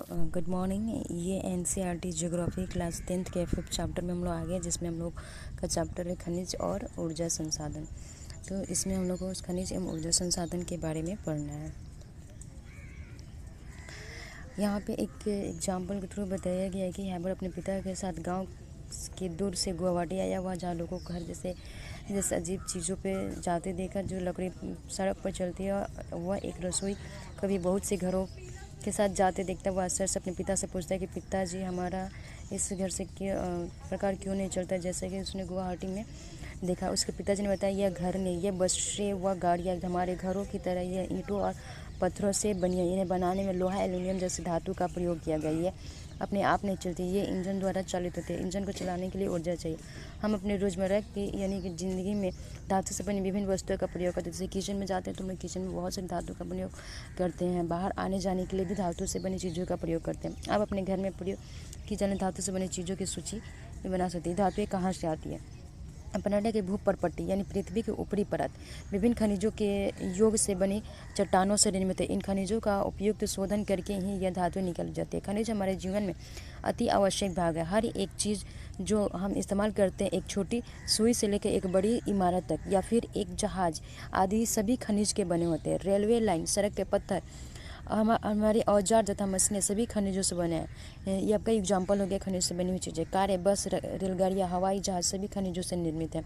Good morning. ये NCERT geography class 10th के 5th chapter में हम लोग आ गए, जिसमें हम लोग का चैप्टर है खनिज और ऊर्जा संसाधन। तो इसमें हम लोग को उस खनिज एवं ऊर्जा संसाधन के बारे में पढ़ना है। यहाँ पे एक एग्जाम्पल के थ्रू बताया गया है कि हैबर अपने पिता के साथ गांव के दूर से गुवाहाटी आया हुआ, जहाँ लोगों को घर जैसे अजीब चीज़ों पे जाते देखकर जो लकड़ी सड़क पर चलती है, वह एक रसोई कभी बहुत से घरों के साथ जाते देखता हुआ अक्सर से अपने पिता से पूछता है कि पिताजी, हमारा इस घर से प्रकार क्यों नहीं चलता, जैसे कि उसने गुवाहाटी में देखा। उसके पिताजी ने बताया, यह घर नहीं, यह बसें व गाड़ियाँ हमारे घरों की तरह यह ईंटों और पत्थरों से बनी है। इन्हें बनाने में लोहा, एल्यूमिनियम जैसे धातु का प्रयोग किया गया। ये अपने आप नहीं चलती, ये इंजन द्वारा चालित होते हैं। इंजन को चलाने के लिए ऊर्जा चाहिए। हम अपने रोज़मर्रा की यानी कि ज़िंदगी में धातु से बनी विभिन्न वस्तुओं का प्रयोग करते हैं। जैसे किचन में जाते हैं तो हम किचन में बहुत सारी धातु का प्रयोग करते हैं। बाहर आने जाने के लिए भी धातु से बनी चीज़ों का प्रयोग करते हैं। आप अपने घर में प्रयोग की जाने धातु से बनी चीज़ों की सूची बना सकते हैं। धातुएँ कहाँ से आती है? प्लानेट के भूपरपट्टी यानी पृथ्वी की ऊपरी परत विभिन्न खनिजों के योग से बनी चट्टानों से निर्मित है। इन खनिजों का उपयुक्त शोधन करके ही यह धातु निकल जाती है। खनिज हमारे जीवन में अति आवश्यक भाग है। हर एक चीज़ जो हम इस्तेमाल करते हैं, एक छोटी सुई से लेकर एक बड़ी इमारत तक या फिर एक जहाज आदि, सभी खनिज के बने होते हैं। रेलवे लाइन, सड़क के पत्थर, हमारे औजार तथा मशीनें सभी खनिजों से बने हैं। ये आपका एग्जाम्पल हो गया खनिज से बनी हुई चीज़ें। कारें, बस, रेलगाड़ियाँ, हवाई जहाज सभी खनिजों से निर्मित हैं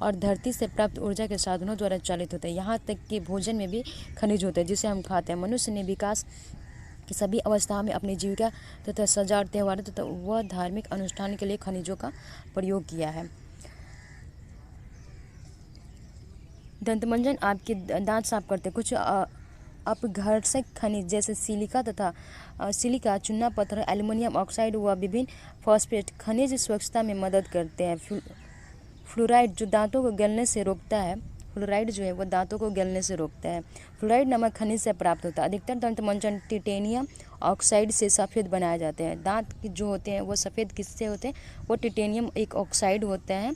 और धरती से प्राप्त ऊर्जा के साधनों द्वारा चालित होते हैं। यहाँ तक कि भोजन में भी खनिज होते हैं जिसे हम खाते हैं। मनुष्य ने विकास की सभी अवस्थाओं में अपनी जीविका तथा सजावट, त्योहार तथा वह धार्मिक अनुष्ठान के लिए खनिजों का प्रयोग किया है। दंतमंजन आपके दांत साफ करते। कुछ अपघर्षक खनिज जैसे सिलिका, चूना पत्थर, एल्युमिनियम ऑक्साइड व विभिन्न फॉस्फेट खनिज स्वच्छता में मदद करते हैं। फ्लोराइड जो दांतों को गलने से रोकता है, फ्लोराइड जो है वो दांतों को गलने से रोकता है। फ्लोराइड नामक खनिज से प्राप्त होता है। अधिकतर दंतमंजन टिटेनियम ऑक्साइड से सफ़ेद बनाए जाते हैं। दांत जो होते हैं वो सफ़ेद किससे होते हैं? वो टिटेनियम एक ऑक्साइड होता है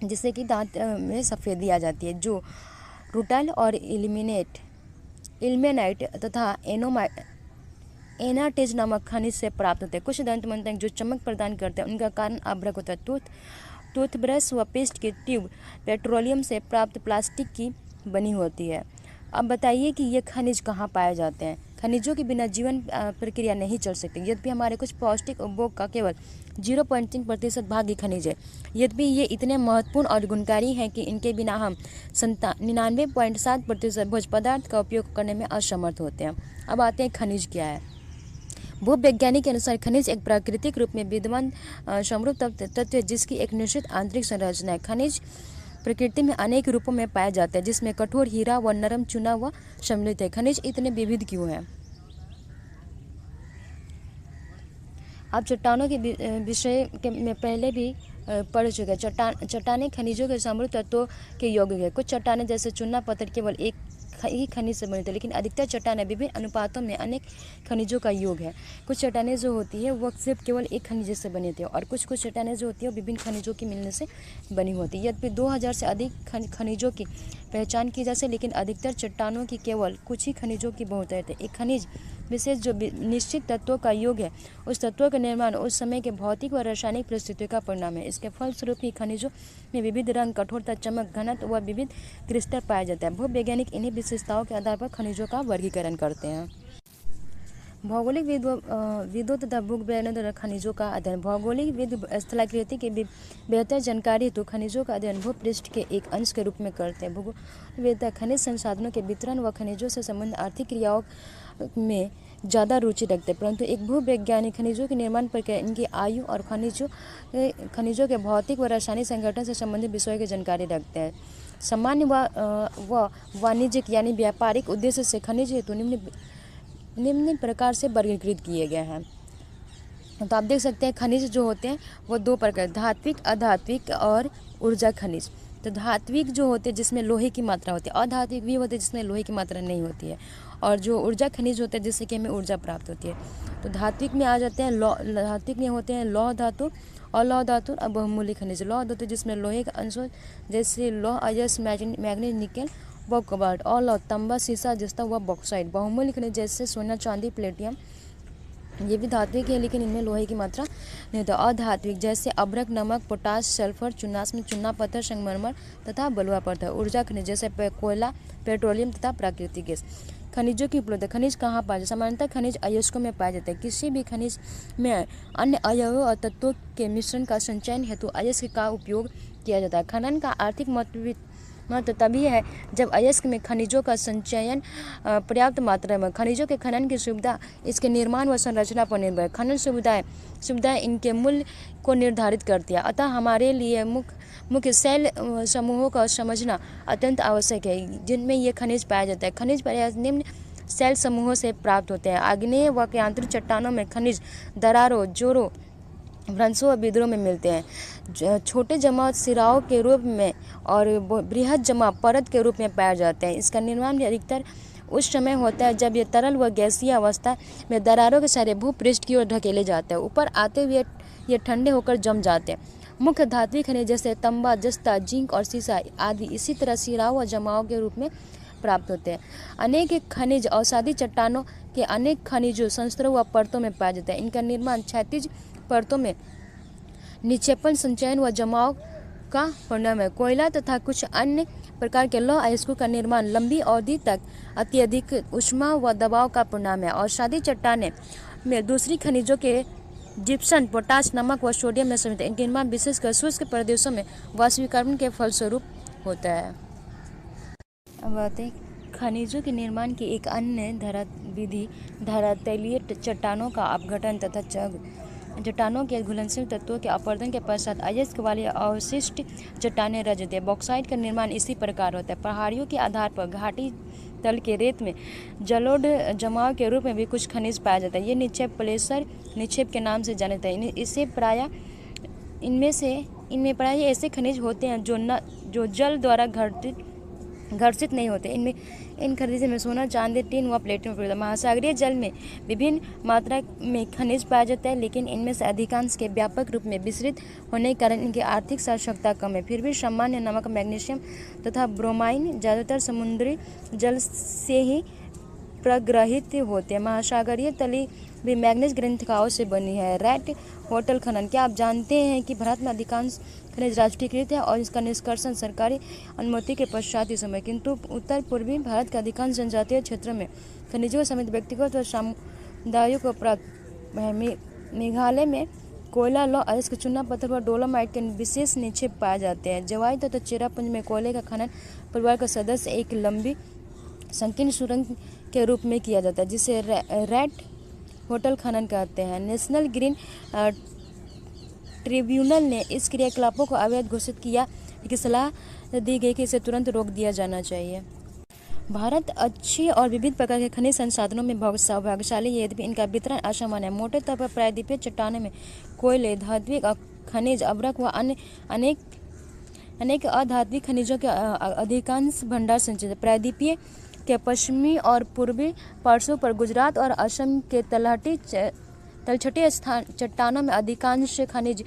जिससे कि दांत में सफ़ेदी आ जाती है, जो रूटाइल और इल्मेनाइट तथा एनाटेज नामक खनिज से प्राप्त होते हैं। कुछ दंतमंजन जो चमक प्रदान करते हैं, उनका कारण अभ्रक होता है। टूथब्रश व पेस्ट की ट्यूब पेट्रोलियम से प्राप्त प्लास्टिक की बनी होती है। अब बताइए कि ये खनिज कहाँ पाए जाते हैं? खनिजों के बिना जीवन प्रक्रिया नहीं चल सकती। यद्यपि हमारे कुछ पौष्टिक उपभोग का केवल 0.3% भाग ही खनिज है। यद्यपि ये इतने महत्वपूर्ण और गुणकारी हैं कि इनके बिना हम 99.7% भोज्य पदार्थ का उपयोग करने में असमर्थ होते हैं। अब आते हैं खनिज क्या है। भूवैज्ञानिक के अनुसार खनिज एक प्राकृतिक रूप में विद्यमान समृद्ध तत्व है जिसकी एक निश्चित आंतरिक संरचना है। खनिज प्रकृति में अनेक रूपों में पाए जाते हैं, जिसमें कठोर हीरा व नरम चूना व सम्मिलित है। खनिज इतने विविध क्यों हैं? आप चट्टानों के विषय में पहले भी पढ़ चुके हैं। चट्टानें खनिजों के समृद्ध तत्वों के योग्य है। कुछ चट्टानें जैसे चूना पत्थर केवल एक ही खनिज से बनी थी, लेकिन अधिकतर चट्टानें विभिन्न अनुपातों में अनेक खनिजों का योग है। कुछ चट्टानें जो होती है वो सिर्फ केवल एक खनिज से बनी होती है और कुछ चट्टानें जो होती है वो विभिन्न खनिजों के मिलने से बनी होती है। यद्यपि 2000 से अधिक खनिजों की पहचान की जा सकती है, लेकिन अधिकतर चट्टानों की केवल कुछ ही खनिजों की बहुतायत है। एक खनिज विशेष जो निश्चित तत्वों का योग है, उस तत्वों का निर्माण उस समय के भौतिक व रासायनिक परिस्थितियों का परिणाम है। इसके फलस्वरूप ही खनिजों में विविध रंग, कठोरता, चमक, घनत्व व विविध क्रिस्टल पाया जाता है। भूवैज्ञानिक इन्हीं विशेषताओं के आधार पर खनिजों का वर्गीकरण करते हैं। भौगोलिक विदों तथा भूवैज्ञानिक द्वारा खनिजों का अध्ययन। भौगोलिक विद स्थलाकृति की बेहतर जानकारी हेतु खनिजों का अध्ययन भूपृष्ठ के एक अंश के रूप में करते हैं। भूगोलवेत्ता खनिज संसाधनों के वितरण व खनिजों से संबंधित आर्थिक क्रियाओं में ज़्यादा रुचि रखते हैं, परंतु एक भूवैज्ञानिक खनिजों के निर्माण प्रक्रिया, इनकी आयु और खनिजों के भौतिक व रासायनिक संगठन से संबंधित विषयों की जानकारी रखते हैं। सामान्य व वाणिज्यिक यानी व्यापारिक उद्देश्य से खनिज हेतु निम्न प्रकार से वर्गीकृत किए गए हैं। तो आप देख सकते हैं खनिज जो होते हैं वो दो प्रकार, धात्विक, अधात्विक और ऊर्जा खनिज। तो धात्विक जो होते हैं जिसमें लोहे की मात्रा होती है, अधात्विक भी होते हैं जिसमें लोहे की मात्रा नहीं होती है, और जो ऊर्जा खनिज होते हैं जिससे कि हमें ऊर्जा प्राप्त होती है। तो धात्विक में आ जाते हैं धात्विक में होते हैं लौह धातु और लौह धातु और बहुमूल्य खनिज। लौह धातु जिसमें लोहे का अंश जैसे लौह, अयस्क, मैग्नीज, निकल व कोबाल्ट, और लौह, तांबा, सीसा, जस्ता व बॉक्साइट। बहुमूल्य खनिज जैसे सोना, चांदी, प्लेटियम ये भी धात्विक है लेकिन इनमें लोहे की मात्रा नहीं होता। अधात्विक जैसे अभ्रक, नमक, पोटास, सल्फर, चुनास में चूना पत्थर, संगमरमर तथा बलुआ पड़ता है। ऊर्जा खनिज जैसे कोयला, पेट्रोलियम तथा प्राकृतिक गैस। खनिजों की उपलब्धता। खनिज कहाँ पाए जाते? सामान्यतः खनिज अयस्कों में पाए जाते हैं। किसी भी खनिज में अन्य अवयवों और तत्वों के मिश्रण का संचयन हेतु अयस्क का उपयोग किया जाता है। खनन का आर्थिक महत्व तभी है जब अयस्क में खनिजों का संचयन पर्याप्त मात्रा में। खनिजों के खनन की सुविधा इसके निर्माण व संरचना पर निर्भर है। खनन सुविधाएं इनके मूल्य को निर्धारित करती है। अतः हमारे लिए मुख्य शैल समूहों का समझना अत्यंत आवश्यक है जिनमें ये खनिज पाया जाता है। खनिज प्रायः निम्न शैल समूहों से प्राप्त होते हैं। आग्नेय व आंतरिक चट्टानों में खनिज दरारों, जोरों, भ्रंशों और बिदरों में मिलते हैं। छोटे जमाव सिराओं के रूप में और बृहद जमाव परत के रूप में पाए जाते हैं। इसका निर्माण भी अधिकतर उस समय होता है जब ये तरल व गैसीय अवस्था में दरारों के सारे भूपृष्ठ की ओर ढकेले जाते हैं। ऊपर आते हुए ये ठंडे होकर जम जाते हैं। मुख्य धात्विक खनिज जैसे तांबा, जस्ता, जिंक और सीसा आदि इसी तरह सिराओं व जमाव के रूप में प्राप्त होते हैं। अनेक खनिज अवसादी चट्टानों के अनेक खनिजों, संस्तरों व परतों में पाया जाता है। इनका निर्माण क्षैतिज परतों में निक्षेपण, संचयन व जमाव का परिणाम है। कोयला तथा कुछ अन्य प्रकार के लौह अयस्कों का निर्माण लंबी अवधि तक अत्यधिक ऊष्मा व दबाव का परिणाम है। और सादी चट्टानें में दूसरी खनिजों के जिप्सम, पोटाश, नमक व सोडियम में समित है। इनके निर्माण विशेषकर शुष्क प्रदेशों में वाष्पीकरण के फलस्वरूप होता है। अब आते हैं खनिजों के निर्माण की एक अन्य विधि धरातलीय चट्टानों का अपघटन तथा चट्टानों के घुलनशील तत्वों के अपरदन के पश्चात अयस्क वाली अवशिष्ट चट्टानें रच जाती है। बॉक्साइट का निर्माण इसी प्रकार होता है। पहाड़ियों के आधार पर घाटी तल के रेत में जलोढ़ जमाव के रूप में भी कुछ खनिज पाया जाता है। ये निक्षेप प्लेसर निक्षेप के नाम से जाने जाते हैं। इनमें प्रायः ऐसे खनिज होते हैं जो जल द्वारा घर्षित नहीं होते। इन खनिजों में सोना, चांदी, टिन व प्लेटिनम प्रयुक्त है। महासागरीय जल में विभिन्न मात्रा में खनिज पाया जाता है लेकिन इनमें से अधिकांश के व्यापक रूप में विस्तृत होने के कारण इनकी आर्थिक सार्थकता कम है। फिर भी सामान्य नमक, मैग्नीशियम तथा ब्रोमाइन ज़्यादातर समुद्री जल से ही प्रग्रहित होते हैं। महासागरीय तली भी मैग्नीज ग्रंथिकाओं से बनी है। रेड होटल खनन। क्या आप जानते हैं कि भारत में अधिकांश खनिज राष्ट्रीयकृत है और इसका निष्कर्षण सरकारी अनुमति के पश्चात ही समय, किंतु उत्तर पूर्वी भारत के अधिकांश जनजातीय क्षेत्रों में खनिजों समेत व्यक्तिगत और समुदायों को प्राप्त है। मेघालय में कोयला, लौह अयस्क, चूना पत्थर व डोलोमाइट के विशेष निक्षेप पाए जाते हैं। जवाई तथा चेरापुंज में कोयले का खनन परिवार का सदस्य एक लंबी संकीर्ण सुरंग के रूप में किया जाता है जिसे रेड होटल खनन कहते हैं। नेशनल ग्रीन ट्रिब्यूनल ने इस क्रियाकलापों को अवैध घोषित किया कि सलाह दी गई कि इसे तुरंत रोक दिया जाना चाहिए। भारत अच्छी और विविध प्रकार के खनिज संसाधनों में भाग्यशाली है, यद्यपि इनका वितरण असमान है। मोटे तौर पर प्रायद्वीपीय चट्टानों में कोयले, धात्विक खनिज, अभ्रक व अन्य अनेक अधात्विक खनिजों के अधिकांश भंडार संचित है। प्रायद्वीपीय के पश्चिमी और पूर्वी पार्श्वों पर गुजरात और असम के तलछटी चट्टानों में अधिकांश खनिज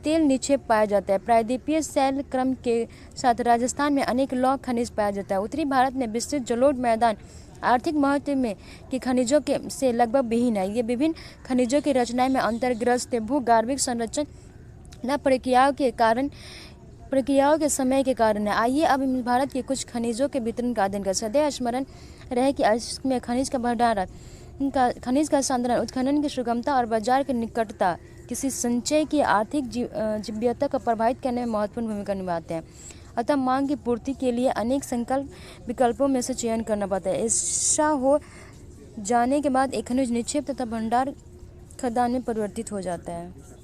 तेल निक्षेप पाया जाता है। प्रायद्वीपीय शैल क्रम के साथ राजस्थान में अनेक लौह खनिज पाया जाता है। उत्तरी भारत में विस्तृत जलोढ़ मैदान आर्थिक महत्व में के खनिजों के से लगभग विहीन है। ये विभिन्न खनिजों की रचनाएं में अंतर्ग्रस्त भूगर्भिक संरचना प्रक्रियाओं के समय के कारण है। आइए अब भारत के कुछ खनिजों के वितरण का अध्ययन करें। सदैव स्मरण रहे कि अयस्क में खनिज का भंडारण, खनिज का संधारण, उत्खनन की सुगमता और बाजार की निकटता किसी संचय की आर्थिक जीव्यता को प्रभावित करने में महत्वपूर्ण भूमिका निभाते हैं। अतः मांग की पूर्ति के लिए अनेक विकल्पों में से चयन करना पड़ता है। ऐसा हो जाने के बाद एक खनिज निक्षेप तथा भंडार खदान में परिवर्तित हो जाता है।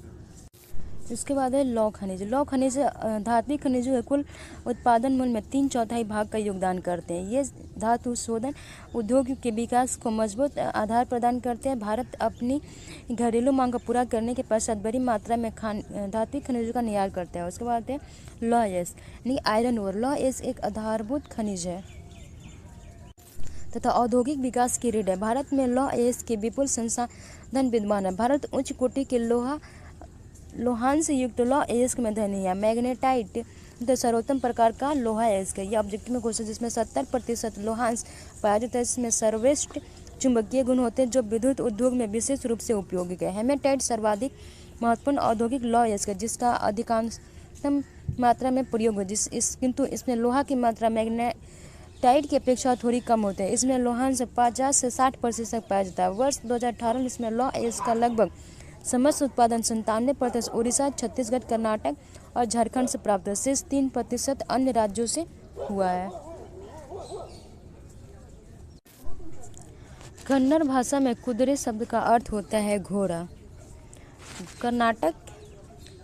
इसके बाद है लौह खनिज। लौह खनिज धात्विक खनिजों के कुल उत्पादन मूल्य में 3/4 भाग का योगदान करते हैं। ये धातु शोधन उद्योग के विकास को मजबूत आधार प्रदान करते हैं। भारत अपनी घरेलू मांग को पूरा करने के पश्चात बड़ी मात्रा में धात्विक खनिजों का निर्यात करता है। उसके बाद है लौह अयस्क यानी आयरन ओर। लौह अयस्क एक आधारभूत खनिज है तथा औद्योगिक विकास की रीढ़ है। भारत में लौह अयस्क के विपुल संसाधन विद्यमान है। भारत उच्च कोटि के लोहांश युक्त लौह अयस्क में धनी है। मैग्नेटाइट तो सर्वोत्तम प्रकार का लोहा अयस्क है। यह ऑब्जेक्टिव में क्वेश्चन जिसमें 70% लोहांश पाया जाता है। इसमें सर्वश्रेष्ठ चुंबकीय गुण होते हैं जो विद्युत उद्योग में विशेष रूप से उपयोगी है। हेमेटाइट सर्वाधिक महत्वपूर्ण औद्योगिक लौह अयस्क है जिसका अधिकांशतम मात्रा में प्रयोग हो किंतु इसमें लोहा की मात्रा मैग्नेटाइट की अपेक्षा थोड़ी कम होती है। इसमें लोहांश 50 से 60% तक पाया जाता है। वर्ष 2018 में इसमें लौह अयस्क का लगभग समस्त उत्पादन 97% उड़ीसा, छत्तीसगढ़, कर्नाटक और झारखंड से प्राप्त है। शेष 3% अन्य राज्यों से हुआ है। कन्नड़ भाषा में कुदरे शब्द का अर्थ होता है घोड़ा। कर्नाटक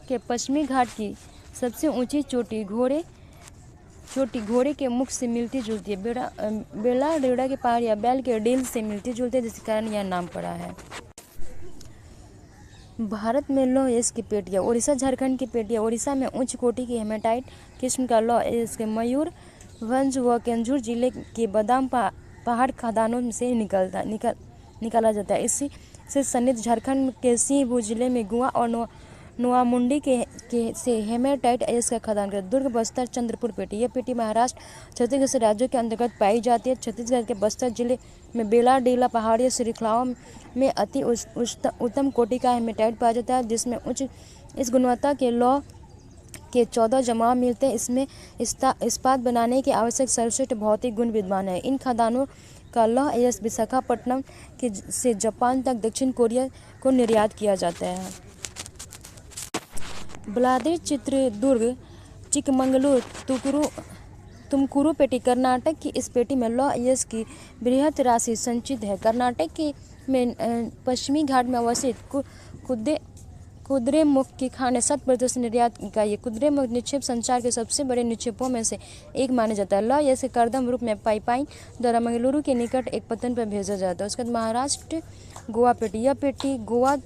के पश्चिमी घाट की सबसे ऊंची चोटी घोड़े के मुख से मिलती जुलती है। बेला रेड़ा की पहाड़ियाँ बैल के डील से मिलती जुलती है जिसके कारण यह नाम पड़ा है। भारत में लौह अयस्क की पेटियाँ। उड़ीसा, झारखंड की पेटियाँ। उड़ीसा में उच्च कोटि की हेमेटाइट किस्म का लौह अयस्क मयूरभंज व केंदुझर जिले के बादाम पहाड़ खदानों से निकाला जाता है। इसी से सन्निहित झारखंड के सिंहभूम जिले में गुआ और नोआमुंडी से हेमेटाइट अयस्क का खदान करता है। दुर्ग, बस्तर, चंद्रपुर पेटी। यह पेटी महाराष्ट्र, छत्तीसगढ़ से राज्यों के अंतर्गत पाई जाती है। छत्तीसगढ़ के बस्तर जिले में बेला डीला पहाड़ियों श्रृंखलाओं में अति उत्तम कोटि का हेमेटाइट पाया जाता है जिसमें उच्च इस गुणवत्ता के लौह के 14 जमाव मिलते हैं। इसमें इस्पात बनाने के आवश्यक सर्वश्रेष्ठ भौतिक गुण विद्यमान है। इन खदानों का लौह अयस्क विशाखापट्टनम से जापान तक दक्षिण कोरिया को निर्यात किया जाता है। ब्लादेर, चित्रदुर्ग, चिकमंगलूर, तुमकुरू पेटी। कर्नाटक की इस पेटी में लौह अयस्क की बृहत राशि संचित है। कर्नाटक में पश्चिमी घाट में अवस्थित कुद्रेमुख की खान 7% निर्यात का ये कुद्रेमुख निक्षेप संसार के सबसे बड़े निक्षेपों में से एक माना जाता है। लौह अयस्क करदम रूप में पाइपलाइन द्वारा मंगलुरु के निकट एक पत्तन पर भेजा जाता है। उसके बाद महाराष्ट्र गोवा पेटी। यह पेटी गोवा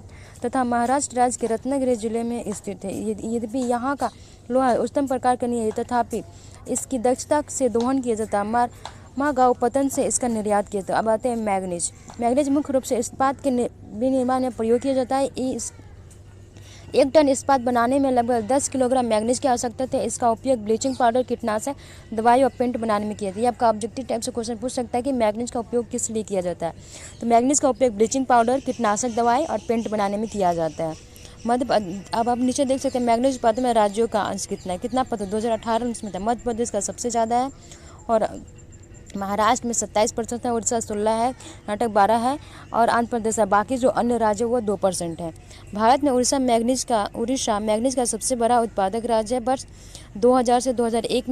तथा महाराष्ट्र राज्य के रत्नागिरी जिले में स्थित है। यद्यपि यहाँ का लोहा उच्चतम प्रकार का नहीं है तथापि इसकी दक्षता से दोहन किया जाता है। मागांव पतन से इसका निर्यात किया जाता है। अब आते हैं मैग्नीज। मैग्नीज मुख्य रूप से इस्पात के विनिर्माण में प्रयोग किया जाता है। 1 टन इस्पात बनाने में लगभग 10 किलोग्राम मैग्नीज की आवश्यकता है। इसका उपयोग ब्लीचिंग पाउडर, कीटनाशक दवाई और पेंट बनाने में किया जाता है। आपका ऑब्जेक्टिव टाइप से क्वेश्चन पूछ सकता है कि मैग्नीज का उपयोग किस लिए किया जाता है। तो मैग्नीज का उपयोग ब्लीचिंग पाउडर, कीटनाशक दवाई और पेंट बनाने में किया जाता है। अब आप नीचे देख सकते हैं मैग्नीज उत्पादन में राज्यों का अंश कितना पता 2018 में इसमें था। मध्य प्रदेश का सबसे ज़्यादा है और महाराष्ट्र में 27% है, उड़ीसा 16 है, कर्नाटक 12 है और आंध्र प्रदेश है। बाकी जो अन्य राज्य वो 2% है। भारत में उड़ीसा मैग्नीज का सबसे बड़ा उत्पादक राज्य है। वर्ष 2000 से 2001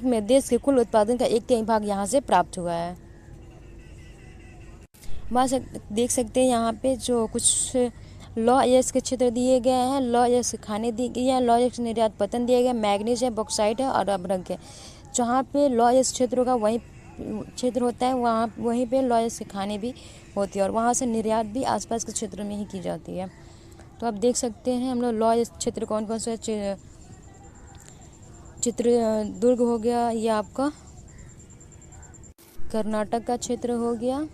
में देश के कुल उत्पादन का 1/3 भाग यहाँ से प्राप्त हुआ है। देख सकते हैं यहाँ पे जो कुछ लौह अयस्क के क्षेत्र दिए गए हैं। लौह अयस्क खाने दी गई है। लौह अयस्क निर्यात पतन दिया गया। मैग्नीज है, बॉक्साइट है और अभ्रक है। जहाँ पे लौह अयस्क क्षेत्र होगा वहीं क्षेत्र होता है वहीं पे लौह अयस्क खाने भी होती है और वहाँ से निर्यात भी आसपास के क्षेत्र में ही की जाती है। तो आप देख सकते हैं हम लोग लौह अयस्क क्षेत्र कौन कौन से चित्रदुर्ग हो गया, ये आपका कर्नाटक का क्षेत्र हो गया,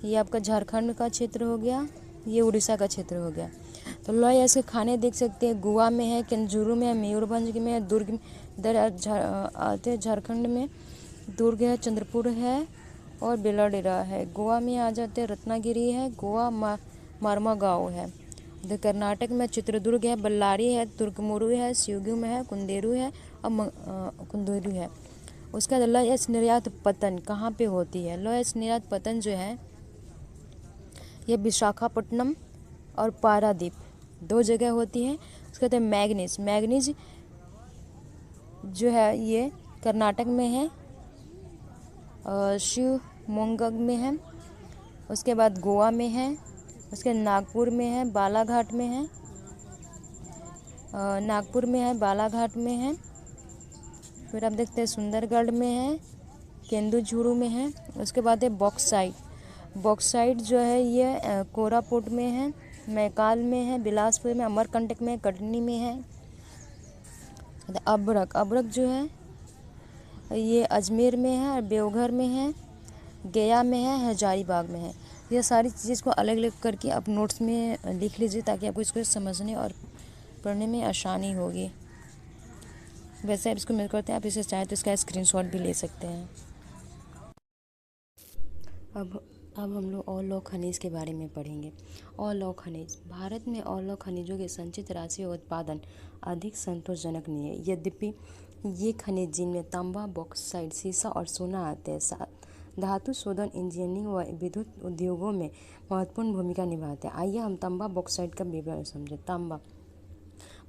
ये आपका झारखंड का क्षेत्र हो गया, ये उड़ीसा का क्षेत्र हो गया। तो लौह अयस्क खाने देख सकते हैं गोवा में है, केंदुझर में है, मयूरभंज में है, दुर्ग आते झारखंड में दुर्ग है, चंद्रपुर है और बेलाडेरा है। गोवा में आ जाते हैं रत्नागिरी है, गोवा मारमागांव है। कर्नाटक में चित्रदुर्ग है, बल्लारी है, तुर्कमुरू है, शिवगंग है, कुंदेरू है और कुंदेरू है। उसका लौह अयस्क निर्यात पतन कहाँ पे होती है? लौह अयस्क निर्यात पतन जो है ये विशाखापट्टनम और पारादीप 2 जगह होती है। उसके बाद मैग्नीज जो है ये कर्नाटक में है और शिवमोगा में है। उसके बाद गोवा में है, उसके नागपुर में है, बालाघाट में है, नागपुर में है, बालाघाट में है। फिर आप देखते हैं सुंदरगढ़ में है, केंदुझर में है। उसके बाद है बॉक्साइट जो है ये कोरापुट में है, मैकाल में है, बिलासपुर में, अमरकंटक में, कटनी में है। अभ्रक जो है ये अजमेर में है और देवघर में है, गया में है, हजारीबाग में है। यह सारी चीज़ को अलग अलग करके आप नोट्स में लिख लीजिए ताकि आपको इसको समझने और पढ़ने में आसानी होगी। वैसे आप इसको मिल करते हैं, आप इसे चाहे तो इसका स्क्रीनशॉट भी ले सकते हैं। अब अब हम लोग औलो खनिज के बारे में पढ़ेंगे। औलो खनिज भारत में औलो खनिजों के संचित राशि और उत्पादन अधिक संतोषजनक नहीं है। यद्यपि ये खनिज जिनमें तांबा, बॉक्साइट, सीसा और सोना आते हैं, धातु शोधन, इंजीनियरिंग व विद्युत उद्योगों में महत्वपूर्ण भूमिका निभाते हैं। आइए हम तांबा बॉक्साइट का विवरण समझें। तांबा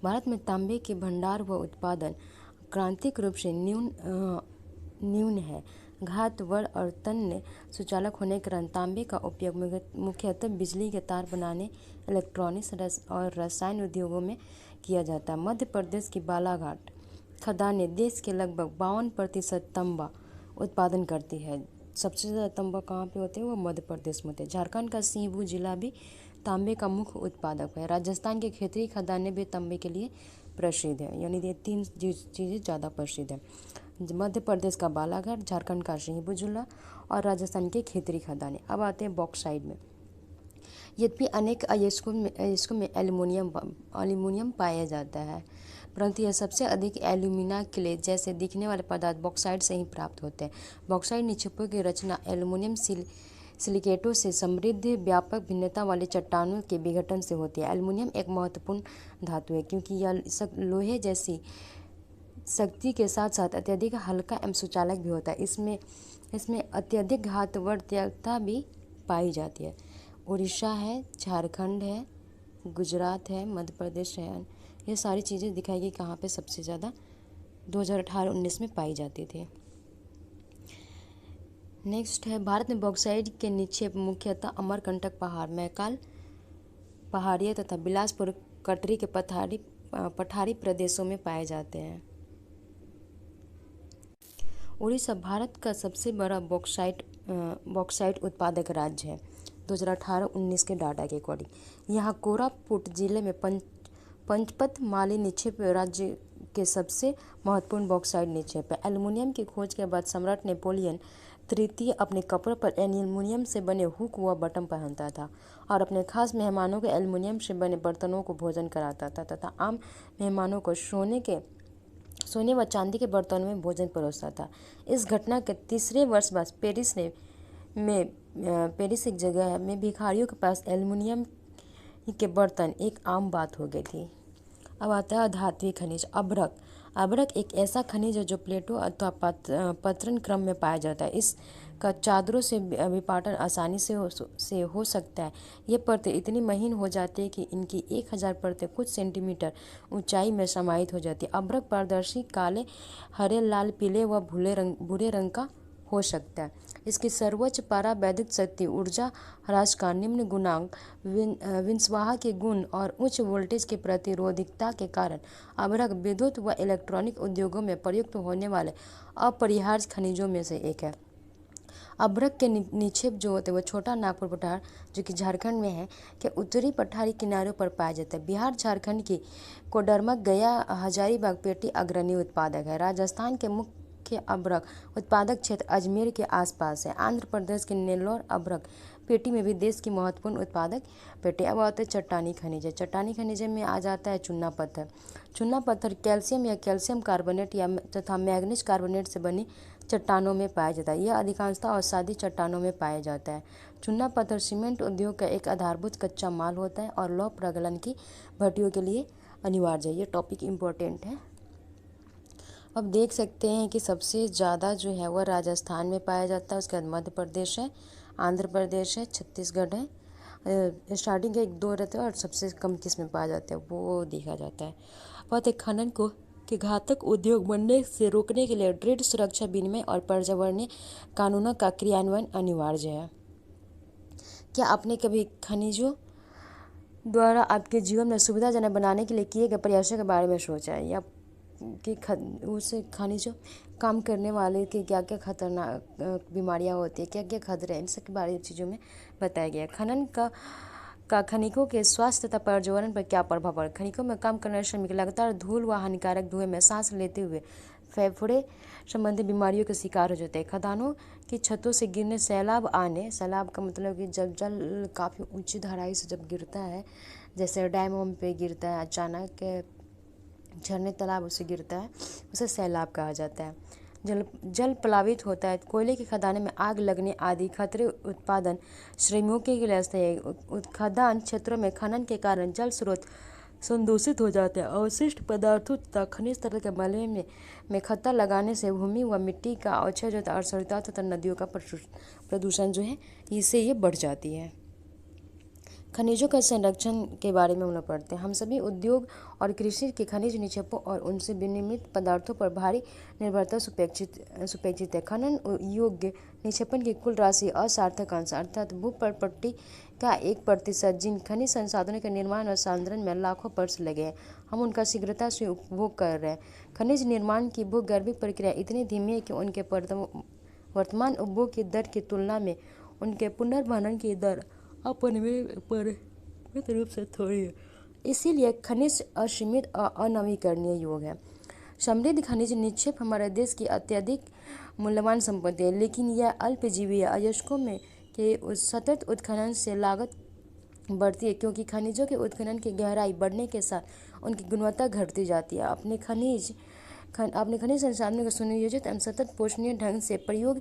भारत में तांबे के भंडार व उत्पादन क्रांतिक रूप से न्यून है। घात, वर्ण और तन्य सुचालक होने के कारण तांबे का उपयोग मुख्यतः बिजली के तार बनाने, इलेक्ट्रॉनिक्स और रसायन उद्योगों में किया जाता है। मध्य प्रदेश की बालाघाट खदानें देश के लगभग 52% तांबा उत्पादन करती है। सबसे ज़्यादा तांबा कहाँ पे होते हैं? वो मध्य प्रदेश में होते हैं। झारखंड का सिंहभूम जिला भी तांबे का मुख्य उत्पादक है। राजस्थान के खेतरी खदानें भी तांबे के लिए प्रसिद्ध है। यानी ये 3 चीज़ें ज़्यादा प्रसिद्ध है। मध्य प्रदेश का बालाघाट, झारखंड का सिंहभूम जिला और राजस्थान के खेतरी खदानें। अब आते हैं बॉक्साइट में। यद्यपि अनेक अयस्कों में एल्युमिनियम पाया जाता है, परंतु यह सबसे अधिक एल्यूमिना क्ले जैसे दिखने वाले पदार्थ बॉक्साइट से ही प्राप्त होते हैं। बॉक्साइट निक्षेपों की रचना एल्युमिनियम सिलिकेटों से समृद्ध व्यापक भिन्नता वाली चट्टानों के विघटन से होती है। एल्युमिनियम एक महत्वपूर्ण धातु है क्योंकि यह लोहे जैसी शक्ति के साथ साथ अत्यधिक हल्का एवं सुचालक भी होता है। इसमें अत्यधिक घातवर्त्यता भी पाई जाती है। उड़ीसा है, झारखंड है, गुजरात है, मध्य प्रदेश है, ये सारी चीज़ें दिखाई गई कहाँ पे सबसे ज़्यादा 2018-19 में पाई जाती थी। नेक्स्ट है भारत में बॉक्साइट के निक्षेप मुख्यतः अमरकंटक पहाड़, मैकाल पहाड़ियों तथा बिलासपुर कटरी के पठारी प्रदेशों में पाए जाते हैं। उड़ीसा भारत का सबसे बड़ा बॉक्साइट उत्पादक राज्य है 2018-19 के डाटा के अकॉर्डिंग। यहाँ कोरापुट जिले में पंचपत माली निक्षेप राज्य के सबसे महत्वपूर्ण बॉक्साइट निक्षेप है। एल्युमिनियम की खोज के बाद सम्राट नेपोलियन तृतीय अपने कपड़ों पर एल्युमिनियम से बने हुक व बटन पहनता था और अपने खास मेहमानों को एल्युमिनियम से बने बर्तनों को भोजन कराता था तथा आम मेहमानों को सोने व चांदी के बर्तनों में भोजन परोसता था। इस घटना के तीसरे वर्ष बाद पेरिस एक जगह में भिखारियों के पास एल्युमिनियम के बर्तन एक आम बात हो गई थी। अब आता है धात्विक खनिज। अभ्रक एक ऐसा खनिज है जो प्लेटों अथवा पतरन क्रम में पाया जाता है। इसका चादरों से विपाटन आसानी से हो सकता है। ये परतें इतनी महीन हो जाती है कि इनकी 1000 परतें कुछ सेंटीमीटर ऊंचाई में समाहित हो जाती है। अभ्रक पारदर्शी, काले, हरे, लाल, पीले व भूरे रंग का हो सकता है। इसकी सर्वोच्च परावैद्युत शक्ति, ऊर्जा ह्रास का निम्न गुणांक, विंसवाह के गुण और उच्च वोल्टेज की प्रतिरोधकता के कारण अभ्रक विद्युत व इलेक्ट्रॉनिक उद्योगों में प्रयुक्त होने वाले अपरिहार्य खनिजों में से एक है। अभ्रक के निक्षेप जो होते हैं वो छोटा नागपुर पठार, जो कि झारखंड में है, के उत्तरी पठारी किनारों पर पाया जाता है। बिहार, झारखंड की कोडरमा, गया, हजारीबाग पेटी अग्रणी उत्पादक है। राजस्थान के मुख्य अभ्रक उत्पादक क्षेत्र अजमेर के आसपास है। आंध्र प्रदेश के नेल्लोर अभ्रक पेटी में भी देश की महत्वपूर्ण उत्पादक पेटी। अब आते हैं चट्टानी खनिज। चट्टानी खनिज में आ जाता है चूना पत्थर। चूना पत्थर कैल्शियम या कैल्शियम कार्बोनेट तथा मैग्नीज कार्बोनेट से बनी चट्टानों में पाया जाता है। यह अधिकांशतः अवसादी चट्टानों में पाया जाता है। चूना पत्थर सीमेंट उद्योग का एक आधारभूत कच्चा माल होता है और लौह प्रगलन की भट्टियों के लिए अनिवार्य है। ये टॉपिक इम्पोर्टेंट है। अब देख सकते हैं कि सबसे ज़्यादा जो है वह राजस्थान में पाया जाता है, उसके बाद मध्य प्रदेश है, आंध्र प्रदेश है, छत्तीसगढ़ है। स्टार्टिंग के 1-2 रहते हैं और सबसे कम किस में पाया जाता है वो देखा जाता है। बहुत एक खनन को कि घातक उद्योग बनने से रोकने के लिए दृढ़ सुरक्षा, विनिमय और पर्यावरणीय कानूनों का क्रियान्वयन अनिवार्य है। क्या आपने कभी खनिजों द्वारा आपके जीवन में सुविधाजनक बनाने के लिए किए गए प्रयासों के बारे में सोचा है, या कि उस खनिजों काम करने वाले के क्या क्या खतरनाक बीमारियां होती है, क्या क्या खतरे हैं, इन सब के बारे में चीज़ों में बताया गया है। खनन का खनिकों के स्वास्थ्य तथा पर्यावरण पर क्या प्रभाव पड़ा। खनिकों में काम करने वाले श्रमिक लगातार धूल व हानिकारक धुएं में सांस लेते हुए फेफड़े संबंधी बीमारियों के शिकार हो जाते हैं। खदानों की छतों से गिरने सैलाब का मतलब कि जब जल काफ़ी ऊंची धाराई से जब गिरता है, जैसे डैम वैम पे गिरता है अचानक, झरने तालाब उसे गिरता है, उसे सैलाब कहा जाता है। जल प्लावित होता है। कोयले की खदान में आग लगने आदि खतरे उत्पादन श्रमिकों के लिए अस्थायी खदान क्षेत्रों में खनन के कारण जल स्रोत संदूषित हो जाते हैं। अवशिष्ट पदार्थों तथा खनिज तरल के मलबे में खत्ता लगाने से भूमि व मिट्टी का अवक्षय होता है और सरिताओं तथा नदियों का प्रदूषण जो है इससे ये बढ़ जाती है। खनिजों का संरक्षण के बारे में हम लोग पढ़ते हैं। हम सभी उद्योग और कृषि के खनिज निक्षेपों और उनसे विनिर्मित पदार्थों पर भारी निर्भरता सुपेक्षित है। खनन योग्य निक्षेपण की कुल राशि असार्थक अंश अर्थात भूप्रपट्टी का 1% जिन खनिज संसाधनों के निर्माण और सांद्रण में लाखों वर्ष लगे हैं, हम उनका शीघ्रता से उपभोग कर रहे हैं। खनिज निर्माण की भूगर्भीय प्रक्रिया इतनी धीमी है कि उनके वर्तमान उपभोग की दर की तुलना में उनके पुनर्भरण की दर अपरिमित रूप से थोड़ी है। इसीलिए खनिज असीमित और अनवीकरणीय योग है। समृद्ध खनिज निक्षेप हमारे देश की अत्यधिक मूल्यवान संपत्ति है, लेकिन यह अल्पजीवी है। अयस्कों में के सतत उत्खनन से लागत बढ़ती है, क्योंकि खनिजों के उत्खनन की गहराई बढ़ने के साथ उनकी गुणवत्ता घटती जाती है। अपने खनिज संसाधनों का सुनियोजित एवं सतत पोषणीय ढंग से प्रयोग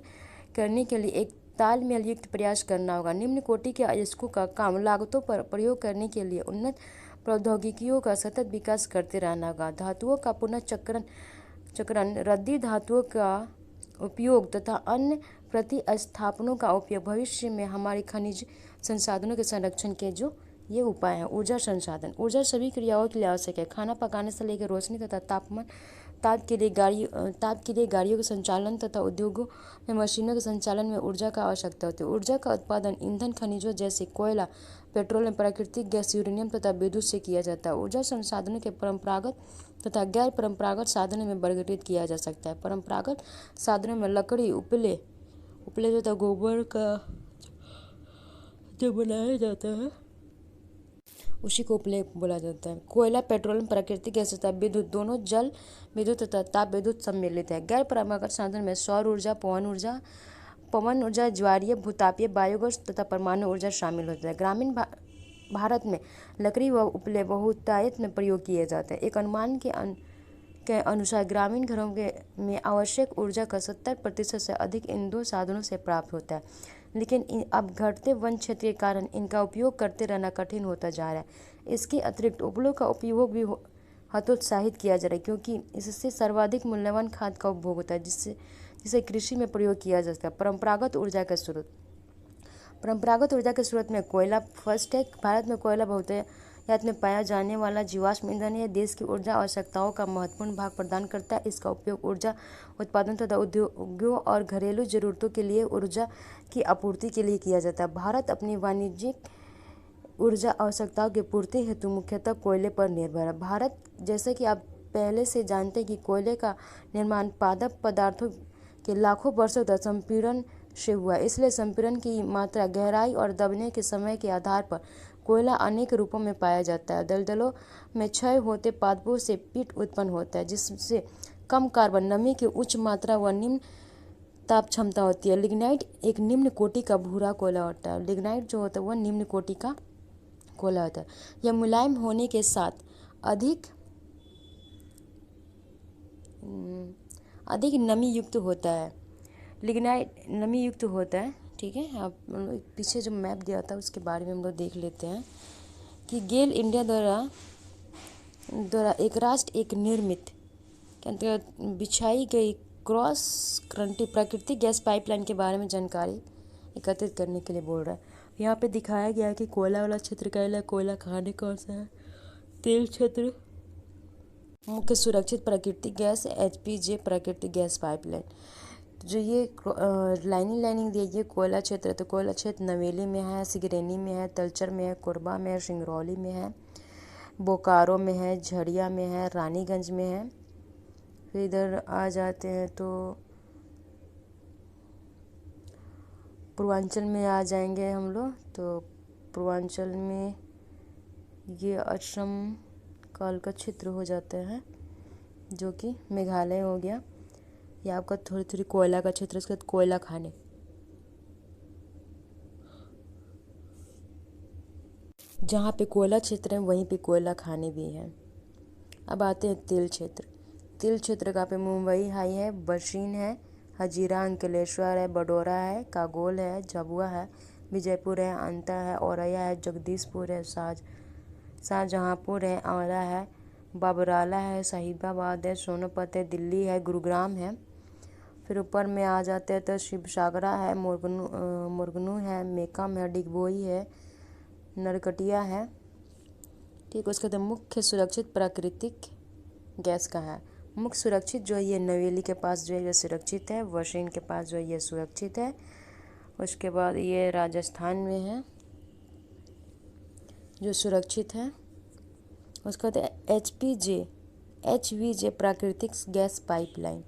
करने के लिए एक तालमेल युक्त प्रयास करना होगा। निम्न कोटि के अयस्कों का काम लागतों पर प्रयोग करने के लिए उन्नत प्रौद्योगिकियों का सतत विकास करते रहना होगा। धातुओं का पुनःचक्रण, रद्दी धातुओं का उपयोग तथा अन्य प्रतिस्थापनों का उपयोग भविष्य में हमारे खनिज संसाधनों के संरक्षण के जो ये उपाय हैं। ऊर्जा संसाधन। ऊर्जा सभी क्रियाओं के लिए आवश्यक है। खाना पकाने से लेकर रोशनी तथा ताप के लिए गाड़ियों के संचालन तथा उद्योगों में मशीनों के संचालन में ऊर्जा का आवश्यकता होती है। ऊर्जा का उत्पादन ईंधन खनिजों जैसे कोयला, पेट्रोलियम, प्राकृतिक गैस, यूरेनियम तथा विद्युत से किया जाता है। ऊर्जा संसाधनों के परंपरागत तथा गैर परंपरागत साधनों में वर्गीकृत किया जा सकता है। परंपरागत साधनों में लकड़ी, उपले तथा गोबर का जो बनाया जाता है उसी को उपले बोला जाता है। कोयला, पेट्रोलियम, प्राकृतिक गैस तथा विद्युत दोनों जल विद्युत तथा ताप विद्युत सम्मिलित है। गैर परंपरागत साधन में सौर ऊर्जा, पवन ऊर्जा, ज्वारीय, भूतापीय, बायोगैस तथा परमाणु ऊर्जा शामिल होता है। ग्रामीण भारत में लकड़ी व उपले बहुतायत में प्रयोग किए जाते हैं। एक अनुमान के अनुसार ग्रामीण घरों में आवश्यक ऊर्जा का 70% से अधिक इन दो साधनों से प्राप्त होता है, लेकिन अब घटते वन क्षेत्र के कारण इनका उपयोग करते रहना कठिन होता जा रहा है। इसके अतिरिक्त उपलों का उपयोग भी हतोत्साहित किया जा रहा है, क्योंकि इससे सर्वाधिक मूल्यवान खाद का उपभोग होता है, जिसे कृषि में प्रयोग किया जा सकता है। परंपरागत ऊर्जा के स्रोत में कोयला फर्स्ट है। भारत में कोयला बहुतायत में पाया जाने वाला जीवाश्म ईंधन है। देश की ऊर्जा आवश्यकताओं का महत्वपूर्ण भाग प्रदान करता है। इसका उपयोग ऊर्जा उत्पादन तथा उद्योगों और घरेलू जरूरतों के लिए ऊर्जा की आपूर्ति के लिए किया जाता है। भारत अपनी वाणिज्यिक ऊर्जा आवश्यकताओं की पूर्ति हेतु मुख्यतः कोयले पर निर्भर है। भारत, जैसे कि आप पहले से जानते हैं कि कोयले का निर्माण पादप पदार्थों के लाखों वर्षों तक संपीड़न से हुआ, इसलिए संपीड़न की मात्रा, गहराई और दबने के समय के आधार पर कोयला अनेक रूपों में पाया जाता है। दलदलों में क्षय होते पादपों से पीट उत्पन्न होता है, जिससे कम कार्बन, नमी की उच्च मात्रा व निम्न ताप क्षमता होती है। लिग्नाइट एक निम्न कोटि का भूरा कोयला होता है। लिग्नाइट जो होता है वह निम्न कोटि का कोयला होता है। यह मुलायम होने के साथ अधिक नमी युक्त होता है। लिग्नाइट नमी युक्त होता है। ठीक है, आप पीछे जो मैप दिया था उसके बारे में हम लोग देख लेते हैं कि गेल इंडिया द्वारा एक राष्ट्र एक निर्मित के अंतर्गत बिछाई गई क्रॉस करंटी प्राकृतिक गैस पाइपलाइन के बारे में जानकारी एकत्रित करने के लिए बोल रहा है। यहाँ पे दिखाया गया है कि कोयला वाला क्षेत्र कोयला खाने कौन सा है। तेल क्षेत्र मुख्य सुरक्षित प्राकृतिक गैस HPJ प्राकृतिक गैस पाइपलाइन। जो ये लाइनिंग दी है ये कोयला क्षेत्र है। तो कोयला क्षेत्र नवेली में है, सिगरेनी में है, तलचर में है, कोरबा में है, सिंगरौली में है, बोकारो में है, झरिया में है, रानीगंज में है। फिर इधर आ जाते हैं तो पूर्वांचल में आ जाएंगे हम लोग। तो पूर्वांचल में ये असम काल का क्षेत्र हो जाते हैं, जो कि मेघालय हो गया। ये आपका थोड़ी कोयला का क्षेत्र, उसके बाद कोयला खाने। जहाँ पे कोयला क्षेत्र है वहीं पे कोयला खाने भी है। अब आते हैं तेल क्षेत्र। तेल क्षेत्र कहाँ पे? मुंबई हाई है, बरसीन है, हजीरा, अंकलेश्वर है, बडोरा है, कागोल है, झाबुआ है, विजयपुर है, अंता है, औरैया है, जगदीशपुर है, शाहजहांपुर है, आंवला है, बाबराला है, साहिबाबाद है, सोनपत है, दिल्ली है, गुरुग्राम है। फिर ऊपर में आ जाते हैं तो शिवसागरा है, मुरगनू है, मेकम है, डिगबोई है, नरकटिया है। ठीक, उसके बाद मुख्य सुरक्षित प्राकृतिक गैस का है। मुख्य सुरक्षित जो है ये नवेली के पास जो है ये सुरक्षित है, वशीन के पास जो है ये सुरक्षित है। उसके बाद ये राजस्थान में है जो सुरक्षित है। उसके बाद HVJ प्राकृतिक गैस पाइपलाइन,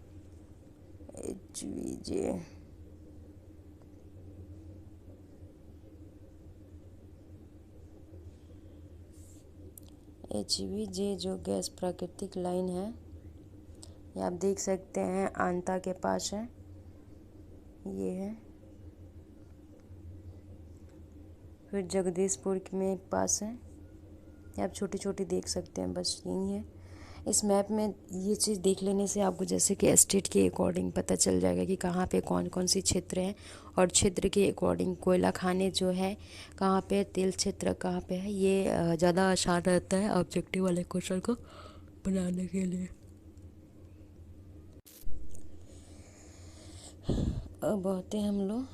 HVJ जो गैस प्राकृतिक लाइन है ये आप देख सकते हैं आंता के पास है, ये है। फिर जगदीशपुर में पास है, ये आप छोटी छोटी देख सकते हैं, बस यही है। इस मैप में ये चीज़ देख लेने से आपको जैसे कि स्टेट के अकॉर्डिंग पता चल जाएगा कि कहाँ पे कौन कौन सी क्षेत्र है, और क्षेत्र के अकॉर्डिंग कोयला खाने जो है कहाँ पे, तेल क्षेत्र कहाँ पे है। ये ज़्यादा आसान रहता है ऑब्जेक्टिव वाले क्वेश्चन को बनाने के लिए। अब आते हैं हम लोग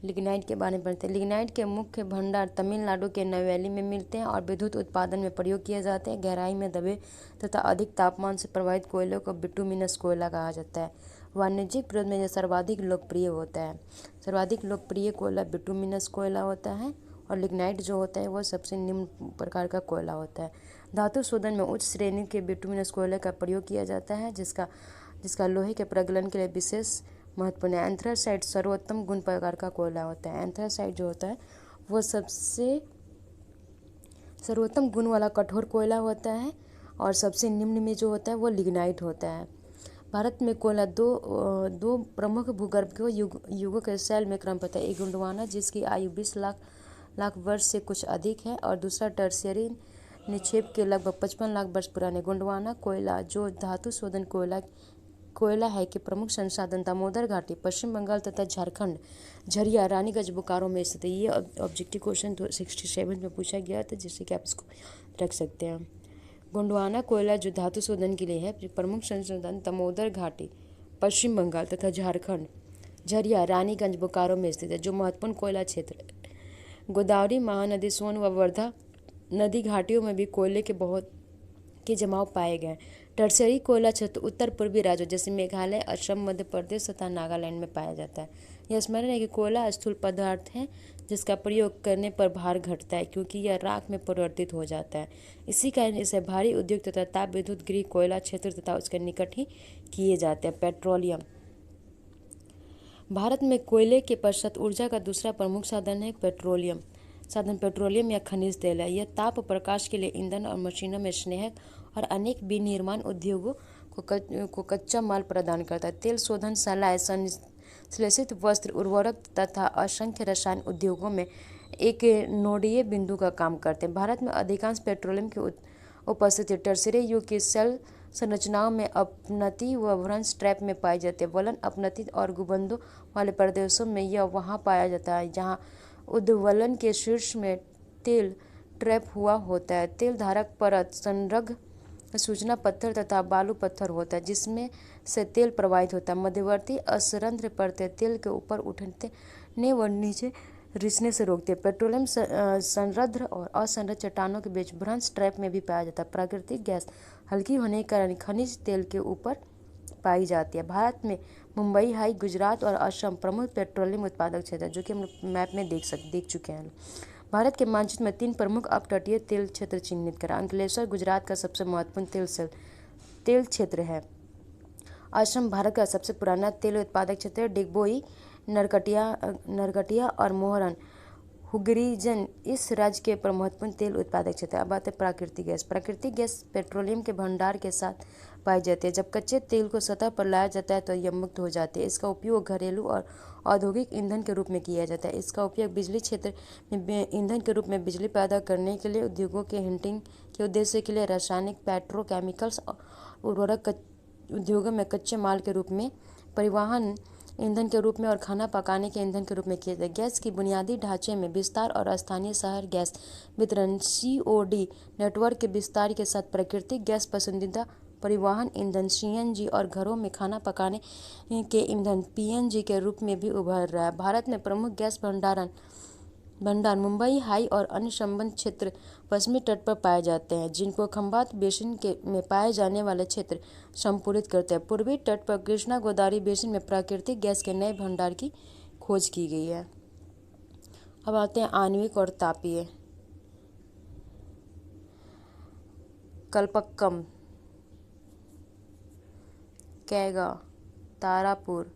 लिग्नाइट के बारे में पढ़ते हैं। लिग्नाइट के मुख्य भंडार तमिलनाडु के नवेली में मिलते हैं और विद्युत उत्पादन में प्रयोग किए जाते हैं। गहराई में दबे तथा अधिक तापमान से प्रभावित कोयले को बिटुमिनस कोयला कहा जाता है। वाणिज्यिक प्रयोग में यह सर्वाधिक लोकप्रिय होता है। सर्वाधिक लोकप्रिय कोयला बिटुमिनस कोयला होता है, और लिग्नाइट जो होता है वह सबसे निम्न प्रकार का कोयला होता है। धातु शोधन में उच्च श्रेणी के बिटुमिनस कोयले का प्रयोग किया जाता है, जिसका लोहे के प्रगलन के लिए विशेष महत्वपूर्ण है। एंथ्रासाइट सर्वोत्तम गुण प्रकार का कोयला होता है। एंथ्रासाइट जो होता है वो सबसे सर्वोत्तम गुण वाला कठोर कोयला होता है, और सबसे निम्न में जो होता है वो लिग्नाइट होता है। भारत में कोयला दो प्रमुख भूगर्भ के युगों के शैल में क्रम पाता है। एक गोंडवाना जिसकी आयु 20 लाख वर्ष से कुछ अधिक है, और दूसरा टर्शियरी निक्षेप के लगभग 55 लाख वर्ष पुराने। गोंडवाना कोयला जो धातु शोधन कोयला है कि प्रमुख संसाधन दामोदर घाटी, पश्चिम बंगाल तथा झारखंड, झरिया, रानीगंज, बोकारो में स्थित है। ये ऑब्जेक्टिव क्वेश्चन 67 में पूछा गया था, जिससे कि आप इसको रख सकते हैं। गोंडवाना कोयला जो धातु शोधन के लिए है, प्रमुख संसाधन दामोदर घाटी, पश्चिम बंगाल तथा झारखंड, झरिया, रानीगंज, बोकारो में स्थित है। जो महत्वपूर्ण कोयला क्षेत्र गोदावरी, महानदी, सोन व वर्धा नदी घाटियों में भी कोयले के बहुत के जमाव पाए गए। टर्शियरी कोयला क्षेत्र उत्तर पूर्वी राज्यों जैसे मेघालय, असम, मध्य प्रदेश तथा नागालैंड में पाया जाता है। यह स्मरण है कि कोयला स्थूल पदार्थ है जिसका प्रयोग करने पर भार घटता है, क्योंकि यह राख में परिवर्तित हो जाता है। इसी कारण इसे भारी उद्योग तथा ताप विद्युत गृह कोयला क्षेत्र तथा उसके निकट ही किए जाते हैं। पेट्रोलियम भारत में कोयले के पश्चात ऊर्जा का दूसरा प्रमुख साधन है पेट्रोलियम या खनिज तेल है। यह ताप प्रकाश के लिए ईंधन और मशीनों में स्नेहक और अनेक विनिर्माण उद्योगों को कच्चा माल प्रदान करता है। तेल शोधन सलाह, संश्लेषित वस्त्र, उर्वरक तथा असंख्य रसायन उद्योगों में एक नोडीय बिंदु का काम करते हैं। भारत में अधिकांश पेट्रोलियम की उपस्थिति टर्शियरी युग की सेल संरचनाओं में अपनति व भ्रंश ट्रैप में पाई जाती है। वलन, अपनति और गुंबदों वाले प्रदेशों में यह वहाँ पाया जाता है जहाँ उद्वलन के शीर्ष में तेल ट्रैप हुआ होता है। तेल धारक परत संलग्न सूचना पत्थर तथा बालू पत्थर होता है, जिसमें से तेल प्रवाहित होता है। मध्यवर्ती असंरंध्र परतें तेल के ऊपर उठने व नीचे रिसने से रोकती है। पेट्रोलियम संरंध्र और असंरंध्र चट्टानों के बीच भ्रंश ट्रैप में भी पाया जाता है। प्राकृतिक गैस हल्की होने के कारण खनिज तेल के ऊपर पाई जाती है। भारत में मुंबई हाई, गुजरात और असम प्रमुख पेट्रोलियम उत्पादक क्षेत्र है, जो कि हम लोग मैप में देख चुके हैं। भारत के मानचित्र में 3 प्रमुख अपतटीय तेल क्षेत्र चिन्हित करा। अंकलेश्वर गुजरात का सबसे महत्वपूर्ण तेल क्षेत्र है। असम भारत का सबसे पुराना तेल उत्पादक क्षेत्र है। डिगबोई, नरकटिया और मोहरन हुगरीजन इस राज्य के पर महत्वपूर्ण तेल उत्पादक क्षेत्र है। अब आते हैं प्राकृतिक गैस। प्राकृतिक गैस पेट्रोलियम के भंडार के साथ पाई जाती है। जब कच्चे तेल को सतह पर लाया जाता है तो यह मुक्त हो जाती है। इसका उपयोग घरेलू और औद्योगिक ईंधन के रूप में किया जाता है। इसका उपयोग बिजली क्षेत्र में ईंधन के रूप में बिजली पैदा करने के लिए, उद्योगों के हीटिंग के उद्देश्य के लिए, रासायनिक, पेट्रोकेमिकल्स, उर्वरक उद्योगों में कच्चे माल के रूप में, परिवहन ईंधन के रूप में और खाना पकाने के ईंधन के रूप में किए जाते हैं। गैस की बुनियादी ढांचे में विस्तार और स्थानीय शहर गैस वितरण (COD) नेटवर्क के विस्तार के साथ प्राकृतिक गैस पसंदीदा परिवहन ईंधन (CNG) और घरों में खाना पकाने के ईंधन (PNG) के रूप में भी उभर रहा है। भारत में प्रमुख गैस भंडार मुंबई हाई और अन्य संबद्ध क्षेत्र पश्चिमी तट पर पाए जाते हैं, जिनको खंबात बेसिन में पाए जाने वाले क्षेत्र संपूरित करते हैं। पूर्वी तट पर कृष्णा गोदावरी बेसिन में प्राकृतिक गैस के नए भंडार की खोज की गई है। अब आते हैं आणविक और तापीय। कल्पक्कम, कैगा, तारापुर,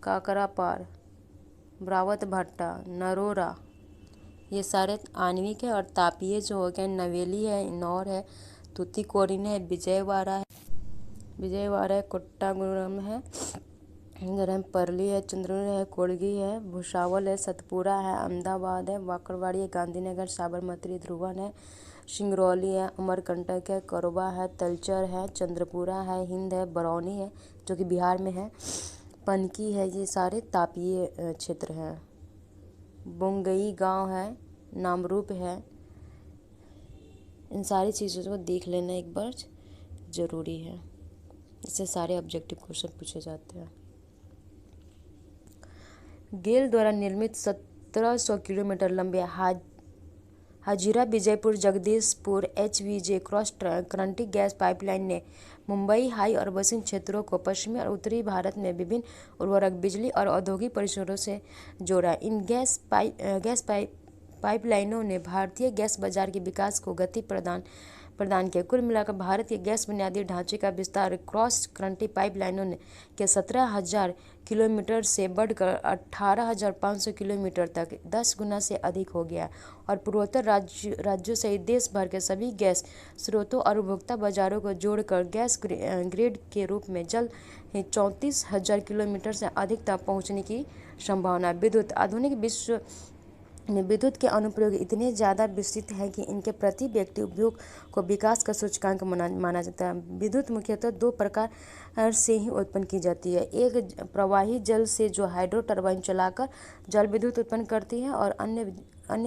काकरापार, ब्रावतभट्टा, नरोरा, ये सारे आणविक है। और तापीय जो हो गए नवेली है, इनौर है, तूतीकोरिन है, विजयवाड़ा है, कोट्टागुरम है, परली है, चंद्रपुर है, कोड़गी है, भुसावल है, सतपुरा है, अहमदाबाद है, वाकड़वाड़ी है, गांधीनगर, साबरमती, ध्रुवन है, सिंगरौली है, अमरकंटक है, कोरबा है, तलचर है, चंद्रपुरा है, हिंद है, बरौनी है जो कि बिहार में है, पनकी है। ये सारे तापीय क्षेत्र हैं। बोंगई गांव है, नामरूप है। इन सारी चीज़ों को देख लेना एक बार ज़रूरी है, इससे सारे ऑब्जेक्टिव क्वेश्चन पूछे जाते हैं। गेल द्वारा निर्मित 1700 किलोमीटर लंबे Hazira Vijaypur Jagdishpur HVJ cross country gas pipeline ने मुंबई हाई और बसिन क्षेत्रों को पश्चिमी और उत्तरी भारत में विभिन्न उर्वरक, बिजली और औद्योगिक परिसरों से जोड़ा। इन गैस पाइपलाइनों ने भारतीय गैस बाजार के विकास को गति प्रदान किया। कुल मिलाकर भारत के गैस बुनियादी ढांचे का विस्तार क्रॉस करंटी पाइपलाइनों के 17,000 किलोमीटर से बढ़कर 18,500 किलोमीटर तक 10 गुना से अधिक हो गया और पूर्वोत्तर राज्यों सहित देश भर के सभी गैस स्रोतों और उपभोक्ता बाजारों को जोड़कर गैस ग्रिड के रूप में जल्द ही 34,000 किलोमीटर से अधिक तक पहुँचने की संभावना। विद्युत। आधुनिक विश्व में विद्युत के अनुप्रयोग इतने ज़्यादा विस्तृत हैं कि इनके प्रति व्यक्ति उपयोग को विकास का सूचकांक माना जाता है। विद्युत मुख्यतः दो प्रकार से ही उत्पन्न की जाती है। एक प्रवाही जल से जो हाइड्रो टरबाइन चलाकर जल विद्युत उत्पन्न करती है, और अन्य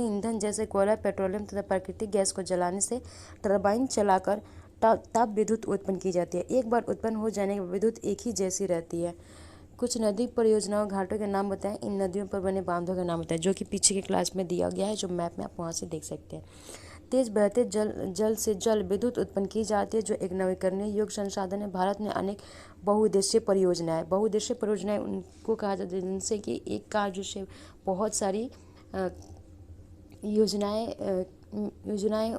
ईंधन जैसे कोयला, पेट्रोलियम तथा प्राकृतिक गैस को जलाने से टरबाइन चलाकर ताप विद्युत उत्पन्न की जाती है। एक बार उत्पन्न हो जाने के बाद विद्युत एक ही जैसी रहती है। कुछ नदी परियोजनाओं, घाटों के नाम बताएं। इन नदियों पर बने बांधों के नाम बताएं, जो कि पीछे के क्लास में दिया गया है, जो मैप में आप वहाँ से देख सकते हैं। तेज बहते जल से जल विद्युत उत्पन्न की जाती है, जो एक नवीकरणीय योग्य संसाधन है। भारत में अनेक बहुउद्देशीय परियोजनाएं उनको कहा जाता है जिनसे कि एक कार्य से बहुत सारी योजनाएं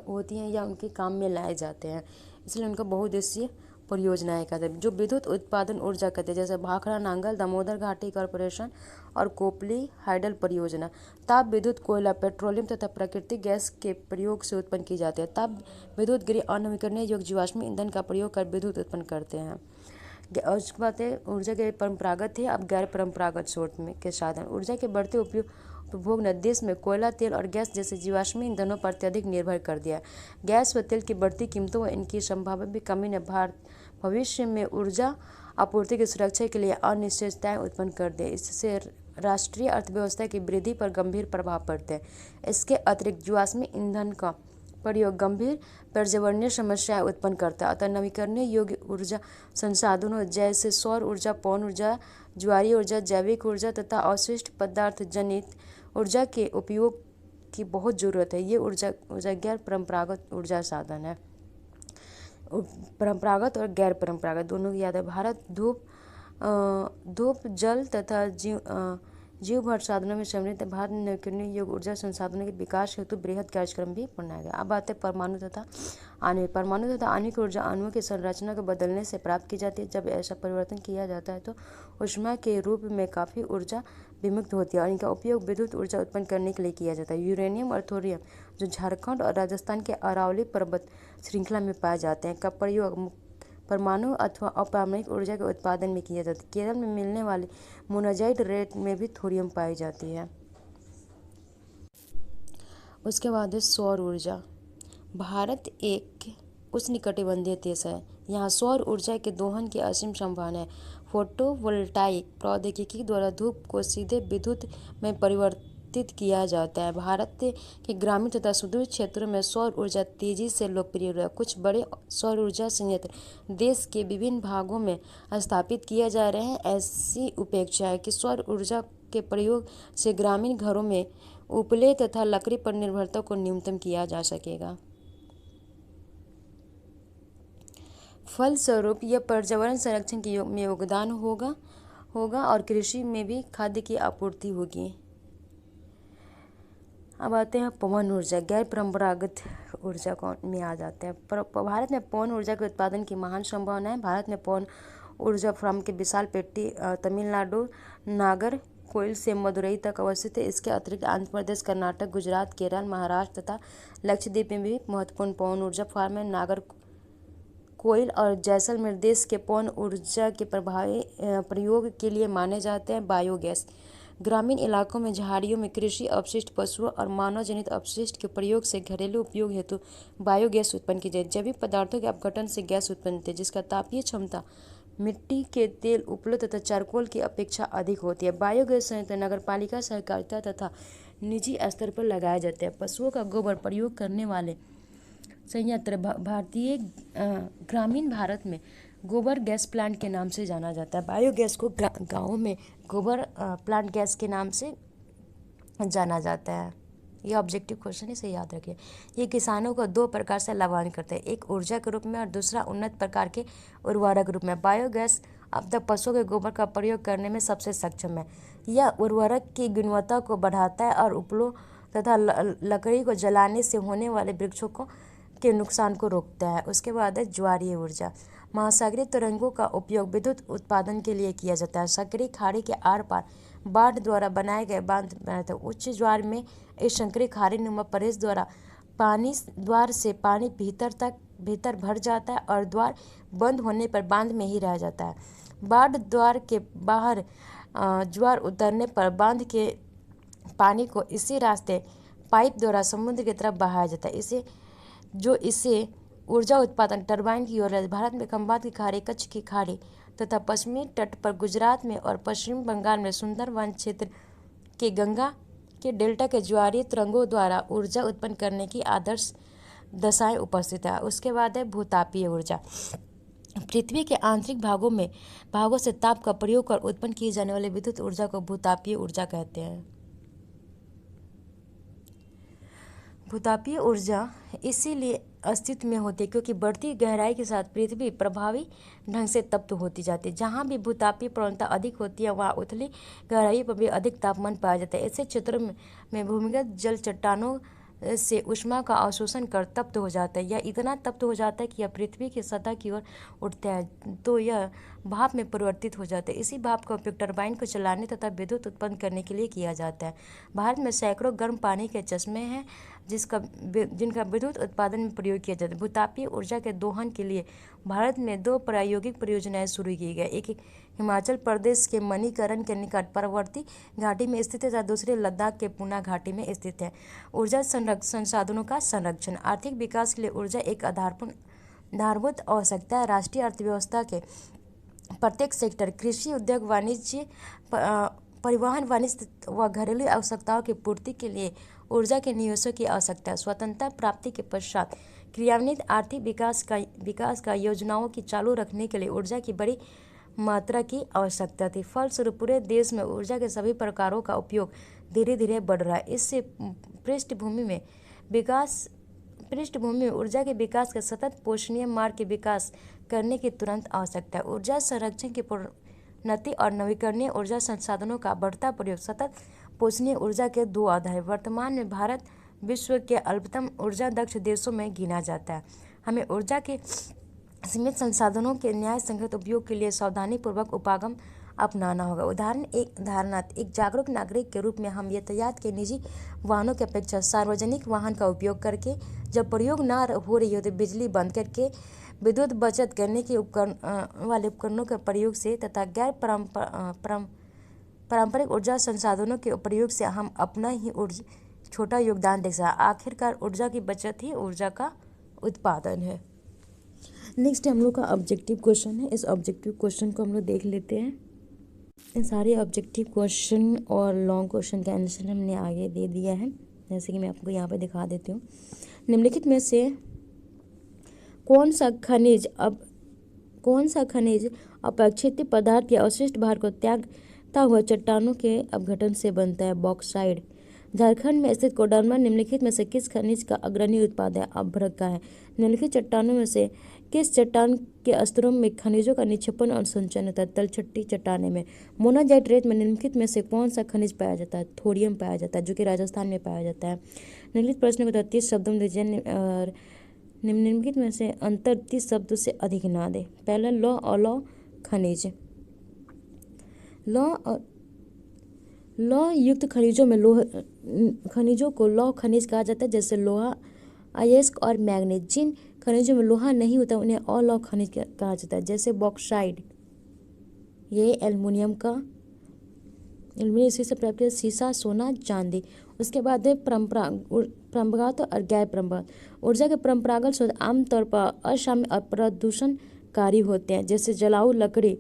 होती हैं या उनके काम में लाए जाते हैं, इसलिए उनका बहुउद्देशीय परियोजनाएं कहते हैं। जो विद्युत उत्पादन ऊर्जा कहते हैं, जैसे भाखड़ा नांगल, दामोदर घाटी कॉरपोरेशन और कोपली हाइडल परियोजना। ताप विद्युत कोयला, पेट्रोलियम तथा प्राकृतिक गैस के प्रयोग से उत्पन्न की जाती है। ताप विद्युत गृह अनवीकरणीय योग्य जीवाश्म ईंधन का प्रयोग कर विद्युत उत्पन्न करते हैं। और उसके बाद है ऊर्जा के परंपरागत है, अब गैर परंपरागत स्रोत में के साधन। ऊर्जा के बढ़ते उपभोग ने देश में कोयला, तेल और गैस जैसे जीवाश्म ईंधनों पर अत्यधिक निर्भर कर दिया। गैस व तेल की बढ़ती कीमतों व इनकी संभावित कमी ने भविष्य में ऊर्जा आपूर्ति की सुरक्षा के लिए अनिश्चितताएं उत्पन्न कर दी। इससे राष्ट्रीय अर्थव्यवस्था की वृद्धि पर गंभीर प्रभाव पड़ते हैं। इसके अतिरिक्त जीवाश्म ईंधन का प्रयोग गंभीर पर्यावरणीय समस्याएं उत्पन्न करता है। अतः नवीकरणीय योग्य ऊर्जा संसाधनों जैसे सौर ऊर्जा, पवन ऊर्जा, ज्वारीय ऊर्जा, जैविक ऊर्जा तथा अवशिष्ट पदार्थ जनित ऊर्जा के उपयोग की बहुत जरूरत है। ये ऊर्जा गैर परंपरागत ऊर्जा साधन है। परंपरागत और गैर परंपरागत दोनों की याद है। भारत धूप, जल तथा जीव भर साधनों में समृद्ध भारत में नवीकरणीय योग ऊर्जा संसाधनों के विकास हेतु बृहद कार्यक्रम भी बनाया गया। अब आते हैं परमाणु तथा आणविक। परमाणु तथा आणविक ऊर्जा अणुओं की संरचना को बदलने से प्राप्त की जाती है। जब ऐसा परिवर्तन किया जाता है तो ऊष्मा के रूप में काफ़ी ऊर्जा विमुक्त होती है और इनका उपयोग विद्युत ऊर्जा उत्पन्न करने के लिए किया जाता है। यूरेनियम और थोरियम जो झारखंड और राजस्थान के अरावली पर्वत श्रृंखला में पाए जाते हैं का प्रयोग परमाणु अथवा अपारमाणविक ऊर्जा के उत्पादन में किया जाता है। केरल में मिलने वाली मोनाजाइट रेत में भी थोरियम पाई जाती है। उसके बाद है सौर ऊर्जा। भारत एक उष्णकटिबंधीय देश है। यहाँ सौर ऊर्जा के दोहन की असीम संभावना है। फोटोवोल्टाइक प्रौद्योगिकी द्वारा धूप को सीधे विद्युत में परिवर्तित किया जाता है। भारत के ग्रामीण तथा सुदूर क्षेत्रों में सौर ऊर्जा तेजी से लोकप्रिय हुआ है। कुछ बड़े सौर ऊर्जा संयंत्र देश के विभिन्न भागों में स्थापित किए जा रहे हैं। ऐसी उपेक्षा है कि सौर ऊर्जा के प्रयोग से ग्रामीण घरों में उपले तथा लकड़ी पर निर्भरता को न्यूनतम किया जा सकेगा। फलस्वरूप यह पर्यावरण संरक्षण के में योगदान होगा और कृषि में भी खाद्य की आपूर्ति होगी। अब आते हैं पवन ऊर्जा। गैर परंपरागत ऊर्जा में आ जाते हैं। भारत में पवन ऊर्जा के उत्पादन की महान संभावना है। भारत में पवन ऊर्जा फार्म की विशाल पेटी तमिलनाडु नागरकोइल से मदुरई तक अवस्थित है। इसके अतिरिक्त आंध्र प्रदेश, कर्नाटक, गुजरात, केरल, महाराष्ट्र तथा लक्षद्वीप में भी महत्वपूर्ण पवन ऊर्जा फार्म है। नागरकोइल और जैसलमेर देश के पवन ऊर्जा के प्रभावी प्रयोग के लिए माने जाते हैं। बायोगैस। ग्रामीण इलाकों में झाड़ियों में कृषि अपशिष्ट, पशुओं और मानव जनित अपशिष्ट के प्रयोग से घरेलू उपयोग हेतु बायोगैस उत्पन्न की जाती है। जैविक पदार्थों के अपघटन से गैस उत्पन्न होती है जिसका तापीय क्षमता मिट्टी के तेल, उपलों तथा चारकोल की अपेक्षा अधिक होती है। बायोगैस संयंत्र नगरपालिका, सहकारिता तथा निजी स्तर पर लगाए जाते हैं। पशुओं का गोबर प्रयोग करने वाले संयंत्र भारतीय ग्रामीण भारत में गोबर गैस प्लांट के नाम से जाना जाता है। बायोगैस को गाँवों में गोबर प्लांट गैस के नाम से जाना जाता है। ये ऑब्जेक्टिव क्वेश्चन है, इसे याद रखिए। ये किसानों को दो प्रकार से लाभान्वित करते हैं, एक ऊर्जा के रूप में और दूसरा उन्नत प्रकार के उर्वरक रूप में। बायोगैस अब तक पशुओं के गोबर का प्रयोग करने में सबसे सक्षम है। यह उर्वरक की गुणवत्ता को बढ़ाता है और उपलों तथा लकड़ी को जलाने से होने वाले वृक्षों के नुकसान को रोकता है। उसके बाद है ज्वारीय ऊर्जा। महासागरीय तरंगों का उपयोग विद्युत उत्पादन के लिए किया जाता है। सक्रिय खाड़ी के आर पार बाढ़ द्वारा बनाए गए बांध बनाते हैं। उच्च ज्वार में इस संकरी खाड़ी नुमा प्रदेश द्वार से पानी भीतर भर जाता है और द्वार बंद होने पर बांध में ही रह जाता है। बाढ़ द्वार के बाहर ज्वार उतरने पर बांध के पानी को इसी रास्ते पाइप द्वारा समुद्र की तरफ बहाया जाता है। इसे ऊर्जा उत्पादन टरबाइन की ओर है। भारत में खंबात की खाड़ी, कच्छ की खाड़ी तथा पश्चिमी तट पर गुजरात में और पश्चिम बंगाल में सुंदरवन क्षेत्र के गंगा के डेल्टा के ज्वारीय तरंगों द्वारा ऊर्जा उत्पन्न करने की आदर्श दशाएं उपस्थित है। उसके बाद है भूतापीय ऊर्जा। पृथ्वी के आंतरिक भागों से ताप का प्रयोग कर उत्पन्न की जाने वाली विद्युत ऊर्जा को भूतापीय ऊर्जा कहते हैं। भूतापीय ऊर्जा इसीलिए अस्तित्व में होती है क्योंकि बढ़ती गहराई के साथ पृथ्वी प्रभावी ढंग से तप्त होती जाती है। जहाँ भी भूतापीय प्रवणता अधिक होती है वहाँ उथली गहराई पर भी अधिक तापमान पाया जाता है। ऐसे क्षेत्रों में भूमिगत जल चट्टानों से ऊष्मा का अवशोषण कर तप्त हो जाता है। यह इतना तप्त हो जाता है कि यह पृथ्वी की सतह की ओर उठता है तो यह भाप में परिवर्तित हो जाता है। इसी भाप का उपयोग टरबाइन को चलाने तथा विद्युत उत्पन्न करने के लिए किया जाता है। भारत में सैकड़ों गर्म पानी के चश्मे हैं जिनका विद्युत उत्पादन में प्रयोग किया जाता है। भूतापीय ऊर्जा के दोहन के लिए भारत में 2 प्रायोगिक परियोजनाएं शुरू की गई। एक हिमाचल प्रदेश के मणिकरण के निकट परवर्ती घाटी में स्थित है तथा दूसरी लद्दाख के पूना घाटी में स्थित है। ऊर्जा संसाधनों का संरक्षण। आर्थिक विकास के लिए ऊर्जा एक आधारभूत आवश्यकता है। राष्ट्रीय अर्थव्यवस्था के प्रत्येक सेक्टर कृषि, उद्योग, वाणिज्य, परिवहन, वाणिज्य व घरेलू आवश्यकताओं की पूर्ति के लिए ऊर्जा के निवेशों की आवश्यकता है। स्वतंत्रता प्राप्ति के पश्चात क्रियान्वित आर्थिक विकास का योजनाओं की चालू रखने के लिए ऊर्जा की बड़ी मात्रा की आवश्यकता थी। फलस्वरूप पूरे देश में ऊर्जा के सभी प्रकारों का उपयोग धीरे धीरे बढ़ रहा है। इससे पृष्ठभूमि में ऊर्जा के विकास के सतत पोषणीय मार्ग के विकास करने की तुरंत आवश्यकता है। ऊर्जा संरक्षण की उन्नति और नवीकरणीय ऊर्जा संसाधनों का बढ़ता प्रयोग, सतत पोषणीय ऊर्जा के दो आधार। वर्तमान में भारत विश्व के अल्पतम ऊर्जा दक्ष देशों में गिना जाता है। हमें ऊर्जा के सीमित संसाधनों के न्याय संगत उपयोग के लिए सावधानीपूर्वक उपागम अपनाना होगा। उदाहरणार्थ एक जागरूक नागरिक के रूप में हम यातायात के निजी वाहनों की अपेक्षा सार्वजनिक वाहन का उपयोग करके, जब प्रयोग ना हो रही हो तो बिजली बंद करके, विद्युत बचत करने के वाले उपकरणों के प्रयोग से तथा गैर पारंपरिक ऊर्जा संसाधनों के प्रयोग से हम अपना ही छोटा योगदान दे सकते। आखिरकार ऊर्जा की बचत ही ऊर्जा का उत्पादन है। नेक्स्ट हम लोग का ऑब्जेक्टिव क्वेश्चन है। इस ऑब्जेक्टिव क्वेश्चन को हम लोग देख लेते हैं। इन सारे ऑब्जेक्टिव क्वेश्चन और लॉन्ग क्वेश्चन का आंसर हमने आगे दे दिया है, जैसे कि मैं आपको यहाँ पे दिखा देती हूँ। निम्नलिखित में से कौन सा खनिज अपक्षित पदार्थ या अवशिष्ट भार को त्यागता हुआ चट्टानों के अपघटन से बनता है? बॉक्साइट। झारखंड में स्थित कोडरमा निम्नलिखित में से किस खनिज का अग्रणी उत्पाद है? अभ्रक का है। निम्नलिखित चट्टानों में से किस चट्टान के स्तरों में खनिजों का निक्षेपण और संचयन होता है? तलछटी चट्टाने में। मोनाजाइट रेत में निम्नलिखित में से कौन सा खनिज पाया जाता है? थोरियम पाया जाता है, जो कि राजस्थान में पाया जाता है। निम्नलिखित प्रश्न को 30 शब्दों में दीजिए और निम्नलिखित में से अंतर 30 शब्दों से अधिक ना दे। पहला लौह और लौह खनिज। लौह युक्त खनिजों को लौह खनिज कहा जाता है, जैसे लोहा, अयस्क और मैग्नीज। जिन खनिजों में लोहा नहीं होता उन्हें अलौह खनिज कहा जाता है, जैसे बॉक्साइट, ये एल्युमिनियम से प्राप्त है, सीसा, सोना, चांदी। उसके बाद है परंपरागत और गैर परंपरागत। ऊर्जा के परंपरागत स्रोत आमतौर पर अशामिल और प्रदूषणकारी होते हैं, जैसे जलाऊ लकड़ी,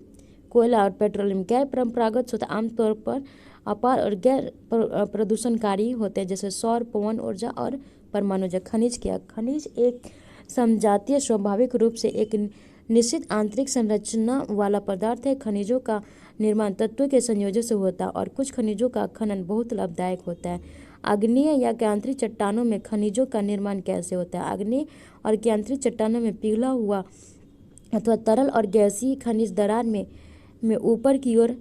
कोयला और पेट्रोलियम। गैर परंपरागत स्रोत आमतौर पर अपार और गैर प्रदूषणकारी होते हैं, जैसे सौर, पवन ऊर्जा और परमाणु ऊर्जा। खनिज क्या? खनिज एक समजातीय स्वाभाविक रूप से एक निश्चित आंतरिक संरचना वाला पदार्थ है। खनिजों का निर्माण तत्वों के संयोजन से होता है और कुछ खनिजों का खनन बहुत लाभदायक होता है। आग्नेय या ज्ञांतरी चट्टानों में खनिजों का निर्माण कैसे होता है? आग्नेय और ज्ञांतरी चट्टानों में पिघला हुआ अथवा तरल और गैसीय खनिज दरार में ऊपर की ओर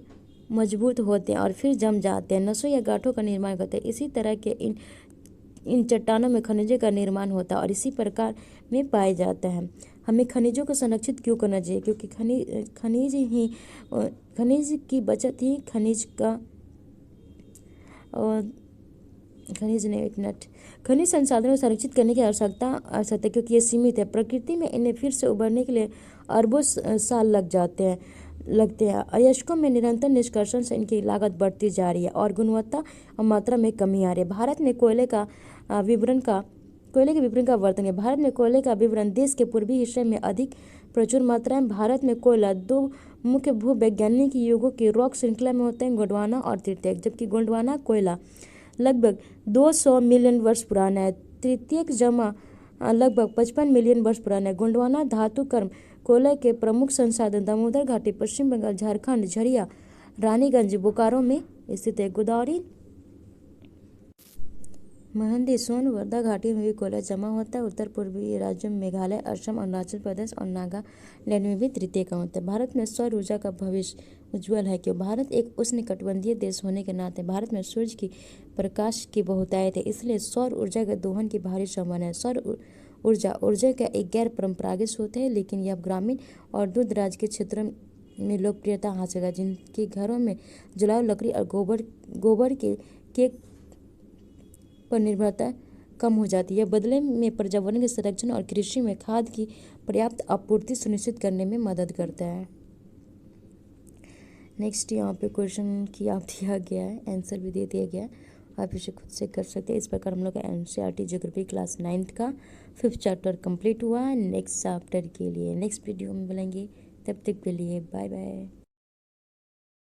मजबूत होते हैं और फिर जम जाते हैं, नसों या गांठों का निर्माण करते हैं। इसी तरह के इन चट्टानों में खनिजों का निर्माण होता है और इसी प्रकार में पाया जाता है। हमें खनिजों को संरक्षित क्यों करना चाहिए? क्योंकि खनिज की बचत ही खनिज संसाधनों को संरक्षित करने की आवश्यकता क्योंकि ये सीमित है। प्रकृति में इन्हें फिर से उभरने के लिए अरबों साल लगते हैं। अयस्कों में निरंतर निष्कर्षण से इनकी लागत बढ़ती जा रही है और गुणवत्ता और मात्रा में कमी आ रही है। भारत में कोयले के विवरण का वर्तन है। भारत में कोयले का विवरण देश के पूर्वी हिस्से में अधिक प्रचुर मात्रा में। भारत में कोयला दो मुख्य भूवैज्ञानिक युगों की रॉक श्रृंखला में होते हैं, गोंडवाना और तृतीयक। जबकि गोंडवाना कोयला लगभग 200 मिलियन वर्ष पुराना है, तृतीयक जमा लगभग 55 मिलियन वर्ष पुराना है। गोंडवाना धातु कर्म कोयला के प्रमुख संसाधन दामोदर घाटी, पश्चिम बंगाल, झारखंड, झरिया, रानीगंज, बोकारो में स्थित है। गोदावरी, महंदी, सोन, वर्धा घाटी में भी कोयला जमा होता है। उत्तर पूर्वी राज्यों में मेघालय, असम, अरुणाचल प्रदेश और नागालैंड में भी तृतीय का होता है। भारत में सौर ऊर्जा का भविष्य उज्ज्वल है। क्यों? भारत एक उष्णकटिबंधीय देश होने के नाते भारत में सूर्य की प्रकाश की बहुतायत है, इसलिए सौर ऊर्जा के दोहन की भारी संभावना है। सौर ऊर्जा का एक गैर परंपरागत स्रोत है, लेकिन यह ग्रामीण और दूर दराज के क्षेत्रों में लोकप्रियता हासिल है, जिनके घरों में जलाऊ लकड़ी और गोबर के पर निर्भरता कम हो जाती है। बदले में पर्यावरण के संरक्षण और कृषि में खाद की पर्याप्त आपूर्ति सुनिश्चित करने में मदद करता है। नेक्स्ट यहाँ पे क्वेश्चन की आप दिया गया है, आंसर भी दे दिया गया है, आप इसे खुद से कर सकते हैं। इस प्रकार हम लोग का NCERT ज्योग्राफी क्लास 9th का 5th चैप्टर कंप्लीट हुआ है। नेक्स्ट चैप्टर के लिए नेक्स्ट वीडियो में मिलेंगे, तब तक के लिए बाय बाय।